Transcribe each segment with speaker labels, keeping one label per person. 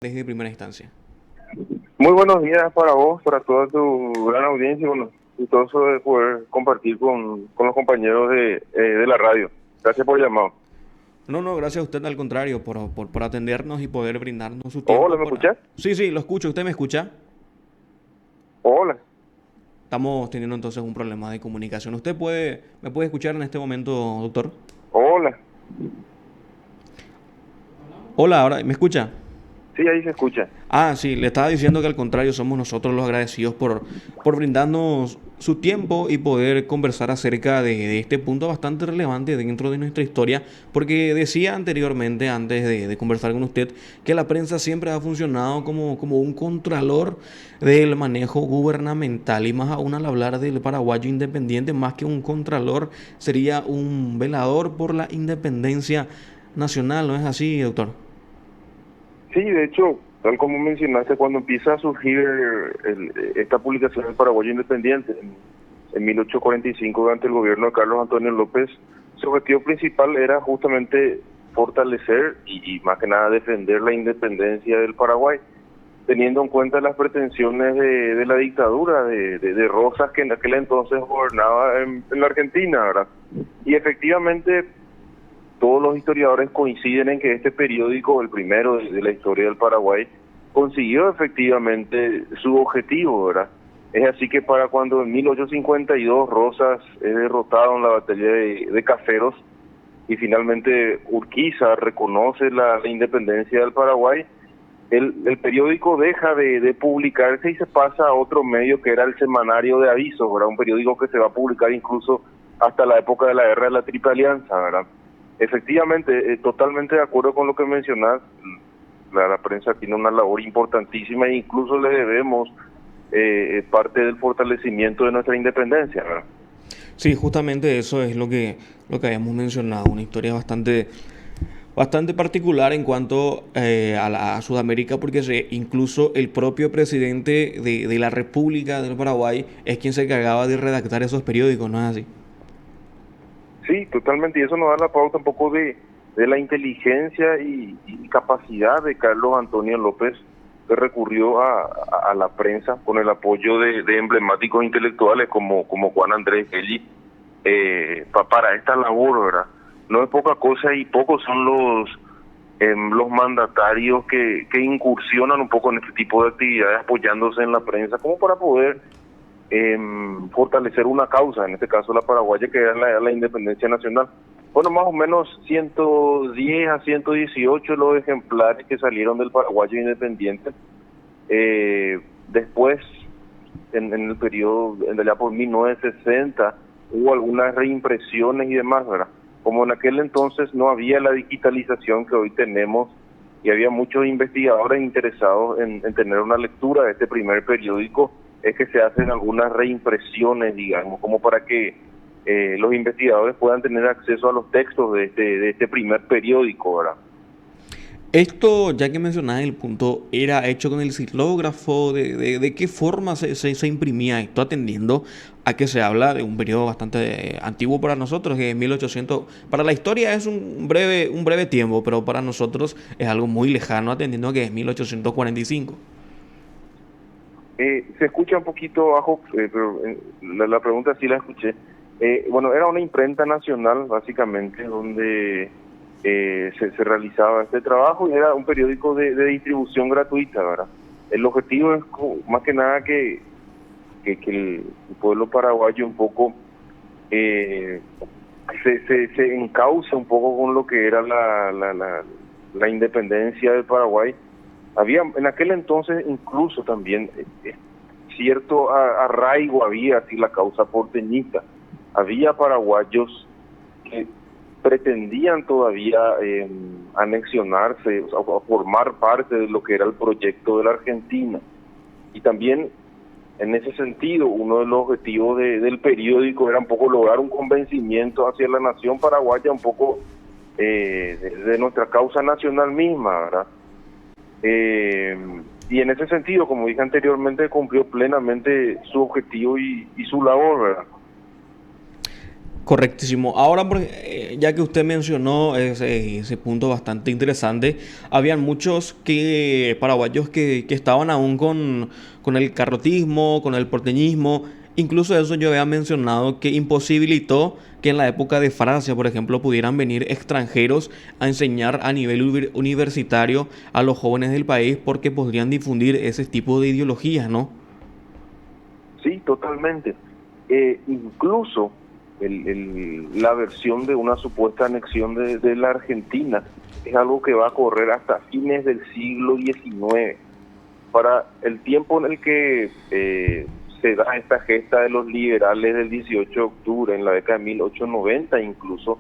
Speaker 1: desde primera instancia.
Speaker 2: Muy buenos días para vos, para toda tu gran audiencia, y bueno, gustoso de poder compartir con los compañeros de la radio. Gracias por el llamado.
Speaker 1: No, gracias a usted, al contrario, por atendernos y poder brindarnos su
Speaker 2: Hola,
Speaker 1: tiempo
Speaker 2: ¿me
Speaker 1: para...
Speaker 2: escuchás?
Speaker 1: Sí, lo escucho, ¿usted me escucha?
Speaker 2: Hola.
Speaker 1: Estamos teniendo entonces un problema de comunicación. ¿Me puede escuchar en este momento, doctor?
Speaker 2: Hola.
Speaker 1: Hola, ahora, ¿me escucha?
Speaker 2: Sí, ahí se escucha.
Speaker 1: Ah, sí, le estaba diciendo que al contrario somos nosotros los agradecidos por brindarnos su tiempo y poder conversar acerca de este punto bastante relevante dentro de nuestra historia, porque decía anteriormente, antes de conversar con usted, que la prensa siempre ha funcionado como un contralor del manejo gubernamental, y más aún al hablar del paraguayo independiente, más que un contralor, sería un velador por la independencia nacional, ¿no es así, doctor?
Speaker 2: Sí, de hecho, tal como mencionaste, cuando empieza a surgir esta publicación del Paraguayo Independiente en 1845 durante el gobierno de Carlos Antonio López, su objetivo principal era justamente fortalecer y más que nada defender la independencia del Paraguay, teniendo en cuenta las pretensiones de la dictadura de Rosas, que en aquel entonces gobernaba en la Argentina, ¿verdad? Y efectivamente todos los historiadores coinciden en que este periódico, el primero de la historia del Paraguay, consiguió efectivamente su objetivo, ¿verdad? Es así que para cuando en 1852 Rosas es derrotado en la batalla de Caseros y finalmente Urquiza reconoce la independencia del Paraguay, el periódico deja de publicarse y se pasa a otro medio que era el Semanario de Avisos, ¿verdad? Un periódico que se va a publicar incluso hasta la época de la Guerra de la Triple Alianza, ¿verdad? Efectivamente, totalmente de acuerdo con lo que mencionás, la prensa tiene una labor importantísima e incluso le debemos parte del fortalecimiento de nuestra independencia, ¿verdad?
Speaker 1: Sí, justamente eso es lo que habíamos mencionado, una historia bastante particular en cuanto a Sudamérica, porque incluso el propio presidente de la República del Paraguay es quien se encargaba de redactar esos periódicos, ¿no es así?
Speaker 2: Sí, totalmente, y eso nos da la pauta un poco de la inteligencia y capacidad de Carlos Antonio López, que recurrió a la prensa con el apoyo de emblemáticos intelectuales como Juan Andrés Belli, para esta labor, ¿verdad? No es poca cosa y pocos son los mandatarios que incursionan un poco en este tipo de actividades apoyándose en la prensa como para poder fortalecer una causa, en este caso la paraguaya, que era la independencia nacional. Bueno, más o menos 110 a 118 los ejemplares que salieron del paraguayo independiente. Después, en el periodo, en allá por 1960, hubo algunas reimpresiones y demás, ¿verdad? Como en aquel entonces no había la digitalización que hoy tenemos y había muchos investigadores interesados en tener una lectura de este primer periódico, es que se hacen algunas reimpresiones, digamos, como para que los investigadores puedan tener acceso a los textos de este primer periódico, ¿verdad?
Speaker 1: Esto, ya que mencionaba el punto, era hecho con el xilógrafo. ¿De qué forma se imprimía esto, atendiendo a que se habla de un periodo bastante antiguo para nosotros, que es 1800? Para la historia es un breve tiempo, pero para nosotros es algo muy lejano, atendiendo a que es 1845.
Speaker 2: Se escucha un poquito bajo, pero la pregunta sí la escuché. Bueno, era una imprenta nacional, básicamente, donde se realizaba este trabajo y era un periódico de distribución gratuita, ¿verdad? El objetivo es más que nada que el pueblo paraguayo un poco eh, se encauce un poco con lo que era la independencia del Paraguay. Había en aquel entonces incluso también cierto arraigo había así la causa porteñita. Había paraguayos que pretendían todavía anexionarse, o sea, formar parte de lo que era el proyecto de la Argentina. Y también en ese sentido, uno de los objetivos del periódico era un poco lograr un convencimiento hacia la nación paraguaya, un poco de nuestra causa nacional misma, ¿verdad? Eh, y en ese sentido, como dije anteriormente, cumplió plenamente su objetivo y su labor, ¿verdad?
Speaker 1: Correctísimo. Ahora, ya que usted mencionó ese punto bastante interesante, habían muchos paraguayos que estaban aún con el carrotismo, con el porteñismo. Incluso eso yo había mencionado que imposibilitó que en la época de Francia, por ejemplo, pudieran venir extranjeros a enseñar a nivel universitario a los jóvenes del país porque podrían difundir ese tipo de ideologías, ¿no?
Speaker 2: Sí, totalmente. Incluso la versión de una supuesta anexión de la Argentina es algo que va a correr hasta fines del siglo XIX. Para el tiempo en el que se da esta gesta de los liberales del 18 de octubre, en la década de 1890 incluso,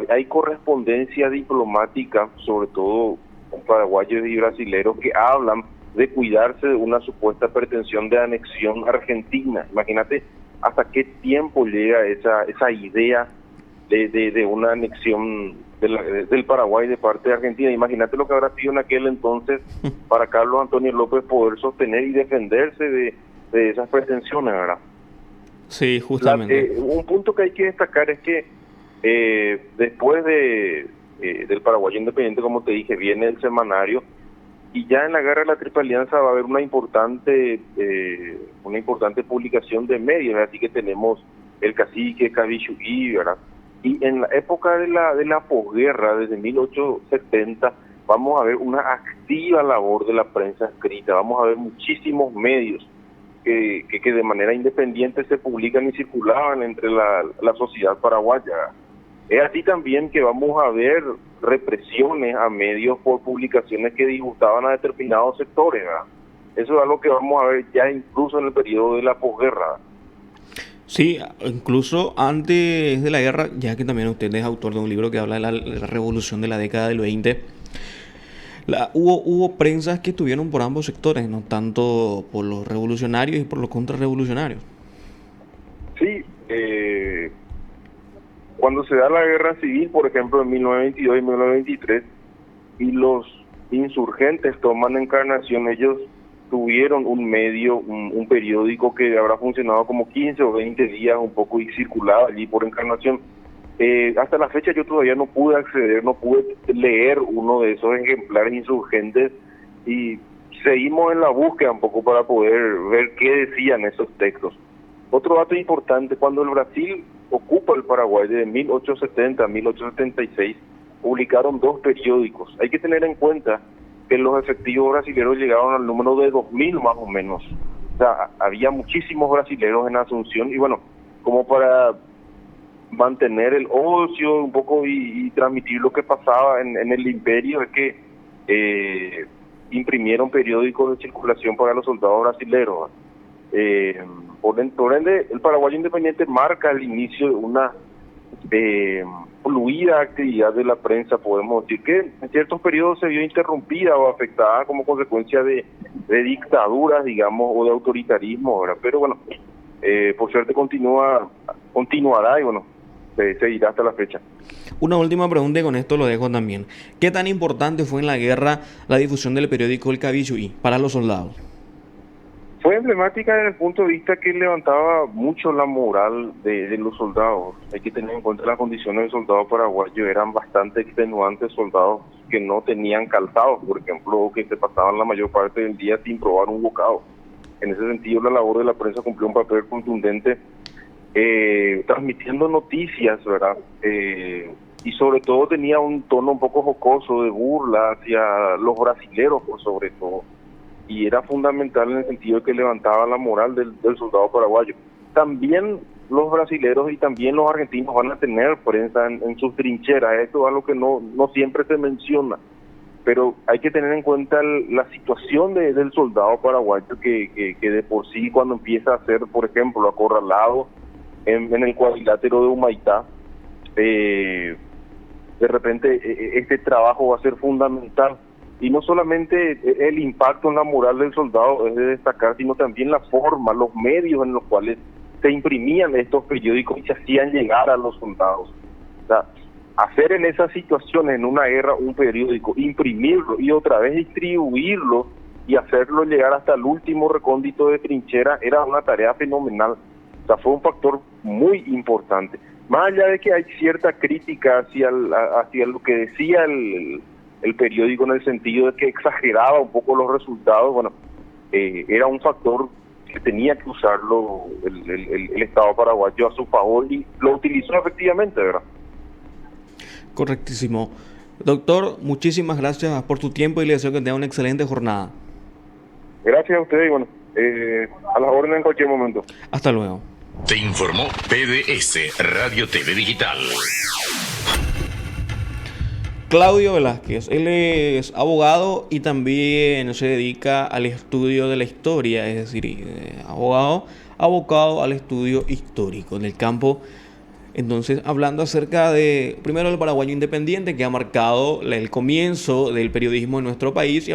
Speaker 2: hay correspondencia diplomática, sobre todo con paraguayos y brasileros, que hablan de cuidarse de una supuesta pretensión de anexión argentina. Imagínate hasta qué tiempo llega esa idea de una anexión del Paraguay de parte de Argentina. Imagínate lo que habrá sido en aquel entonces para Carlos Antonio López poder sostener y defenderse de esas pretensiones, ¿verdad?
Speaker 1: Sí, justamente.
Speaker 2: Un punto que hay que destacar es que después del Paraguay Independiente, como te dije, viene el semanario, y ya en la Guerra de la Triple Alianza va a haber una importante publicación de medios, así que tenemos el Cacique, Cabichuí, ¿verdad? Y en la época de la posguerra, desde 1870, vamos a ver una activa labor de la prensa escrita, vamos a ver muchísimos medios que de manera independiente se publican y circulaban entre la sociedad paraguaya. Es así también que vamos a ver represiones a medios por publicaciones que disgustaban a determinados sectores, ¿verdad? Eso es algo que vamos a ver ya incluso en el periodo de la posguerra.
Speaker 1: Sí, incluso antes de la guerra, ya que también usted es autor de un libro que habla de la revolución de la década del 20, hubo prensas que estuvieron por ambos sectores, no tanto por los revolucionarios y por los contrarrevolucionarios.
Speaker 2: Sí, cuando se da la guerra civil, por ejemplo, en 1922 y 1923, y los insurgentes toman Encarnación, ellos tuvieron un medio, un periódico que habrá funcionado como 15 o 20 días, un poco, y circulaba allí por Encarnación. Hasta la fecha yo todavía no pude acceder, no pude leer uno de esos ejemplares insurgentes, y seguimos en la búsqueda un poco para poder ver qué decían esos textos. Otro dato importante, cuando el Brasil ocupa el Paraguay de 1870 a 1876, publicaron 2 periódicos. Hay que tener en cuenta que los efectivos brasileños llegaron al número de 2.000 más o menos. O sea, había muchísimos brasileños en Asunción, y bueno, como para mantener el ocio un poco y transmitir lo que pasaba en el imperio, es que imprimieron periódicos de circulación para los soldados brasileños. Por ende, el Paraguay Independiente marca el inicio de una fluida actividad de la prensa. Podemos decir que en ciertos periodos se vio interrumpida o afectada como consecuencia de dictaduras, digamos, o de autoritarismo, ¿verdad? Pero bueno, por suerte continuará y bueno, seguirá hasta la fecha.
Speaker 1: Una última pregunta y con esto lo dejo también. ¿Qué tan importante fue en la guerra la difusión del periódico El Cabichuí para los soldados?
Speaker 2: Fue emblemática desde el punto de vista que levantaba mucho la moral de los soldados. Hay que tener en cuenta las condiciones del soldado paraguayo, eran bastante extenuantes, soldados que no tenían calzados, por ejemplo, que se pasaban la mayor parte del día sin probar un bocado. En ese sentido, la labor de la prensa cumplió un papel contundente, transmitiendo noticias, ¿verdad? Y sobre todo tenía un tono un poco jocoso, de burla hacia los brasileros, por sobre todo. Y era fundamental en el sentido de que levantaba la moral del soldado paraguayo. También los brasileros y también los argentinos van a tener prensa en sus trincheras. Esto es algo que no siempre se menciona, pero hay que tener en cuenta la situación del soldado paraguayo que de por sí, cuando empieza a ser, por ejemplo, acorralado en el cuadrilátero de Humaitá, de repente este trabajo va a ser fundamental. Y no solamente el impacto en la moral del soldado es de destacar, sino también la forma, los medios en los cuales se imprimían estos periódicos y se hacían llegar a los soldados. O sea, hacer en esas situaciones, en una guerra, un periódico, imprimirlo y otra vez distribuirlo y hacerlo llegar hasta el último recóndito de trinchera, era una tarea fenomenal. O sea, fue un factor muy importante. Más allá de que hay cierta crítica hacia lo que decía el periódico, en el sentido de que exageraba un poco los resultados, bueno, era un factor que tenía que usarlo el Estado paraguayo a su favor y lo utilizó efectivamente, ¿verdad?
Speaker 1: Correctísimo. Doctor, muchísimas gracias por tu tiempo y le deseo que tenga una excelente jornada.
Speaker 2: Gracias a ustedes y bueno, a las órdenes en cualquier momento.
Speaker 1: Hasta luego.
Speaker 3: Te informó PDS Radio TV Digital.
Speaker 1: Claudio Velázquez, él es abogado y también se dedica al estudio de la historia, es decir, abocado al estudio histórico en el campo. Entonces, hablando acerca de, primero, el paraguayo independiente, que ha marcado el comienzo del periodismo en nuestro país.